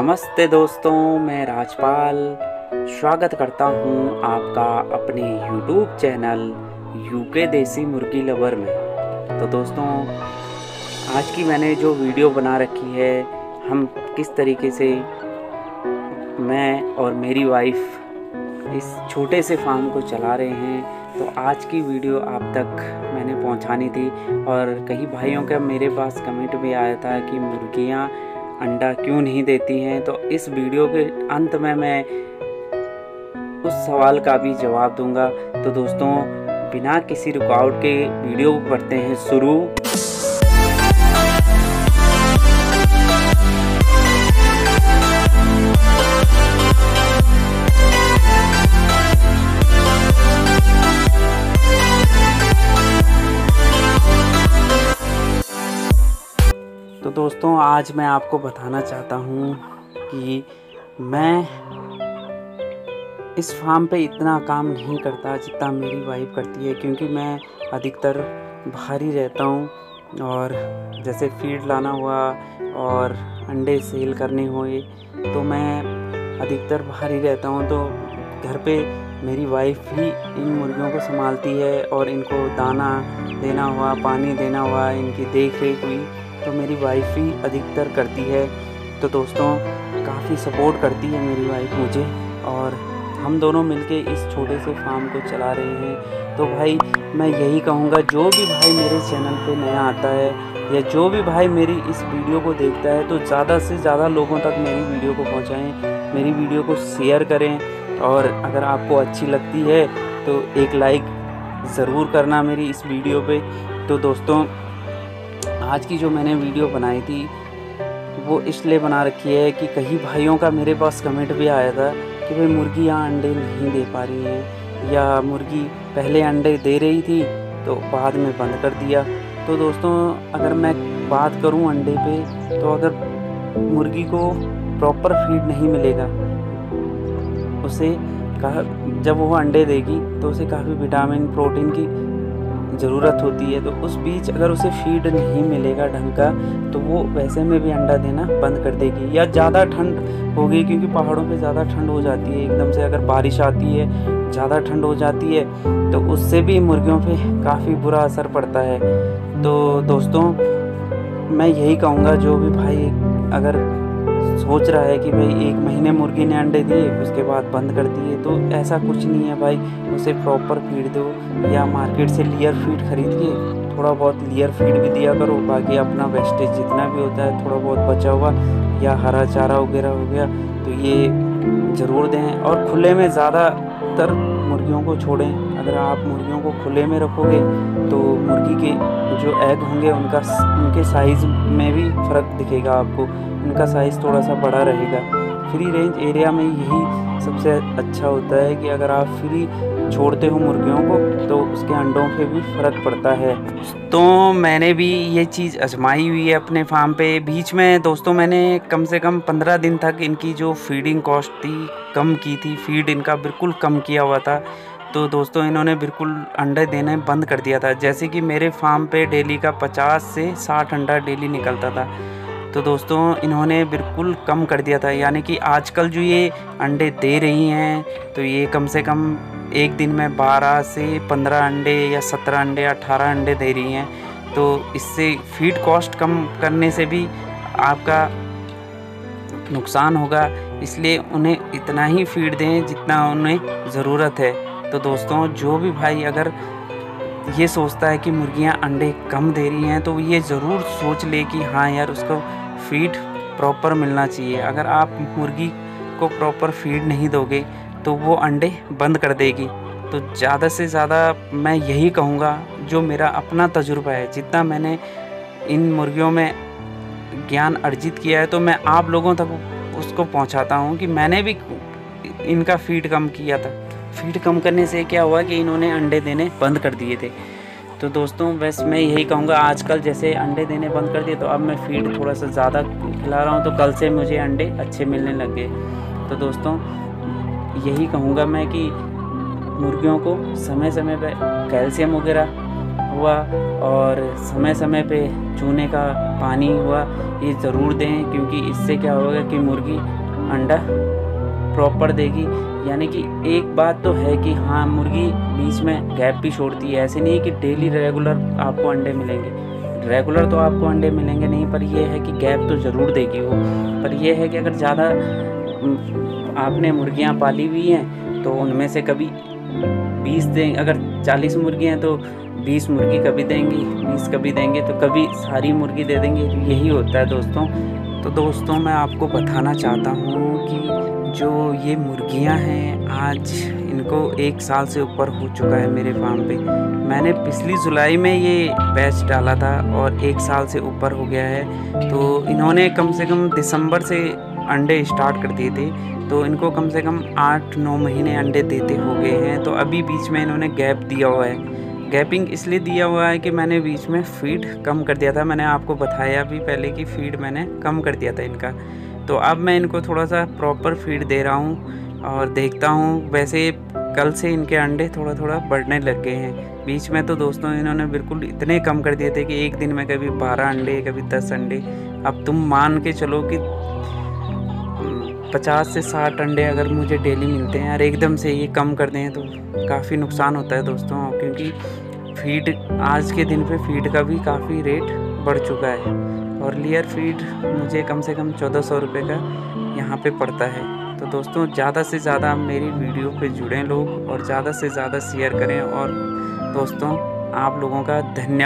नमस्ते दोस्तों, मैं राजपाल स्वागत करता हूं आपका अपने YouTube चैनल यूके देसी मुर्गी लवर में। तो दोस्तों, आज की मैंने जो वीडियो बना रखी है, हम किस तरीके से मैं और मेरी वाइफ इस छोटे से फार्म को चला रहे हैं, तो आज की वीडियो आप तक मैंने पहुंचानी थी। और कई भाइयों का मेरे पास कमेंट भी आया था कि मुर्गियां अंडा क्यों नहीं देती हैं। तो इस वीडियो के अंत में मैं उस सवाल का भी जवाब दूंगा। तो दोस्तों, बिना किसी रुकावट के वीडियो को करते हैं शुरू। तो दोस्तों, आज मैं आपको बताना चाहता हूँ कि मैं इस फार्म पे इतना काम नहीं करता जितना मेरी वाइफ करती है, क्योंकि मैं अधिकतर बाहर ही रहता हूँ। और जैसे फीड लाना हुआ और अंडे सेल करने हुए, तो मैं अधिकतर बाहर ही रहता हूँ। तो घर पे मेरी वाइफ ही इन मुर्गियों को संभालती है और इनको दाना देना हुआ, पानी देना हुआ, इनकी देख रेख हुई, तो मेरी वाइफ ही अधिकतर करती है। तो दोस्तों, काफ़ी सपोर्ट करती है मेरी वाइफ मुझे, और हम दोनों मिलके इस छोटे से फार्म को चला रहे हैं। तो भाई, मैं यही कहूँगा, जो भी भाई मेरे चैनल पे नया आता है या जो भी भाई मेरी इस वीडियो को देखता है, तो ज़्यादा से ज़्यादा लोगों तक मेरी वीडियो को पहुँचाएँ, मेरी वीडियो को शेयर करें। और अगर आपको अच्छी लगती है तो एक लाइक ज़रूर करना मेरी इस वीडियो पे। तो दोस्तों, आज की जो मैंने वीडियो बनाई थी वो इसलिए बना रखी है कि कई भाइयों का मेरे पास कमेंट भी आया था कि भाई मुर्गियाँ अंडे नहीं दे पा रही हैं, या मुर्गी पहले अंडे दे रही थी तो बाद में बंद कर दिया। तो दोस्तों, अगर मैं बात करूं अंडे पे, तो अगर मुर्गी को प्रॉपर फीड नहीं मिलेगा, उसे जब वो अंडे देगी तो उसे काफ़ी विटामिन प्रोटीन की ज़रूरत होती है। तो उस बीच अगर उसे फीड नहीं मिलेगा ढंग का, तो वो वैसे में भी अंडा देना बंद कर देगी। या ज़्यादा ठंड होगी, क्योंकि पहाड़ों पे ज़्यादा ठंड हो जाती है, एकदम से अगर बारिश आती है, ज़्यादा ठंड हो जाती है, तो उससे भी मुर्गियों पे काफ़ी बुरा असर पड़ता है। तो दोस्तों, मैं यही कहूँगा, जो भी भाई अगर सोच रहा है कि भाई 1 महीने मुर्गी ने अंडे दिए उसके बाद बंद कर दिए, तो ऐसा कुछ नहीं है भाई। उसे प्रॉपर फीड दो, या मार्केट से लेयर फीड खरीद के थोड़ा बहुत लेयर फीड भी दिया करो। बाकी अपना वेस्टेज जितना भी होता है, थोड़ा बहुत बचा हुआ या हरा चारा वगैरह हो गया, तो ये ज़रूर दें। और खुले में ज़्यादातर मुर्गियों को छोड़ें। अगर आप मुर्गियों को खुले में रखोगे तो मुर्गी के जो एग होंगे उनके साइज़ में भी फ़र्क दिखेगा आपको, उनका साइज़ थोड़ा सा बड़ा रहेगा। फ्री रेंज एरिया में यही सबसे अच्छा होता है कि अगर आप फ्री छोड़ते हो मुर्गियों को, तो उसके अंडों पे भी फ़र्क पड़ता है। तो मैंने भी ये चीज़ आजमाई हुई है अपने फार्म पे। बीच में दोस्तों, मैंने कम से कम 15 दिन तक इनकी जो फीडिंग कॉस्ट थी कम की थी, फीड इनका बिल्कुल कम किया हुआ था। तो दोस्तों, इन्होंने बिल्कुल अंडे देने बंद कर दिया था। जैसे कि मेरे फार्म पे डेली का 50 से 60 अंडा डेली निकलता था, तो दोस्तों इन्होंने बिल्कुल कम कर दिया था। यानी कि आजकल जो ये अंडे दे रही हैं, तो ये कम से कम एक दिन में 12 से 15 अंडे या 17 अंडे, 18 अंडे दे रही हैं। तो इससे फीड कॉस्ट कम करने से भी आपका नुकसान होगा, इसलिए उन्हें इतना ही फीड दें जितना उन्हें ज़रूरत है। तो दोस्तों, जो भी भाई अगर ये सोचता है कि मुर्गियां अंडे कम दे रही हैं, तो ये ज़रूर सोच ले कि हाँ यार, उसको फीड प्रॉपर मिलना चाहिए। अगर आप मुर्गी को प्रॉपर फीड नहीं दोगे तो वो अंडे बंद कर देगी। तो ज़्यादा से ज़्यादा मैं यही कहूँगा, जो मेरा अपना तजुर्बा है, जितना मैंने इन मुर्गियों में ज्ञान अर्जित किया है, तो मैं आप लोगों तक उसको पहुँचाता हूँ कि मैंने भी इनका फीड कम किया था। फीड कम करने से क्या हुआ कि इन्होंने अंडे देने बंद कर दिए थे। तो दोस्तों, बस मैं यही कहूँगा, आजकल जैसे अंडे देने बंद कर दिए, तो अब मैं फीड थोड़ा सा ज़्यादा खिला रहा हूँ, तो कल से मुझे अंडे अच्छे मिलने लग गए। तो दोस्तों, यही कहूँगा मैं कि मुर्गियों को समय समय पे कैल्शियम वगैरह हुआ और समय समय पे चूने का पानी हुआ, ये ज़रूर दें, क्योंकि इससे क्या होगा कि मुर्गी अंडा प्रॉपर देगी। यानी कि एक बात तो है कि हाँ, मुर्गी बीच में गैप भी छोड़ती है। ऐसे नहीं है कि डेली रेगुलर आपको अंडे मिलेंगे, रेगुलर तो आपको अंडे मिलेंगे नहीं, पर यह है कि गैप तो ज़रूर देगी वो। पर यह है कि अगर ज़्यादा आपने मुर्गियाँ पाली हुई हैं तो उनमें से कभी 20 दें, अगर 40 मुर्गी हैं तो 20 मुर्गी कभी देंगी, 20 कभी देंगे, तो कभी सारी मुर्गी दे देंगे। तो यही होता है दोस्तों। तो दोस्तों मैं आपको बताना चाहता हूँ कि जो ये मुर्गियाँ हैं, आज इनको 1 साल से ऊपर हो चुका है मेरे फार्म पे। मैंने पिछली जुलाई में ये बैच डाला था और 1 साल से ऊपर हो गया है। तो इन्होंने कम से कम दिसंबर से अंडे स्टार्ट कर दिए थे, तो इनको कम से कम 8-9 महीने अंडे देते हो गए हैं। तो अभी बीच में इन्होंने गैप दिया हुआ है। गैपिंग इसलिए दिया हुआ है कि मैंने बीच में फीड कम कर दिया था। मैंने आपको बताया भी पहले कि फीड मैंने कम कर दिया था इनका। तो अब मैं इनको थोड़ा सा प्रॉपर फीड दे रहा हूँ और देखता हूँ। वैसे कल से इनके अंडे थोड़ा थोड़ा बढ़ने लग गए हैं। बीच में तो दोस्तों इन्होंने बिल्कुल इतने कम कर दिए थे कि एक दिन में कभी 12 अंडे, कभी 10 अंडे। अब तुम मान के चलो कि 50 से 60 अंडे अगर मुझे डेली मिलते हैं और एकदम से ये कम कर दें तो काफ़ी नुकसान होता है दोस्तों। क्योंकि फीड आज के दिन पे फीड का भी काफ़ी रेट बढ़ चुका है और लेयर फीड मुझे कम से कम 1400 रुपये का यहाँ पे पड़ता है। तो दोस्तों ज़्यादा से ज़्यादा मेरी वीडियो पे जुड़ें लोग और ज़्यादा से ज़्यादा शेयर करें। और दोस्तों आप लोगों का धन्यवाद।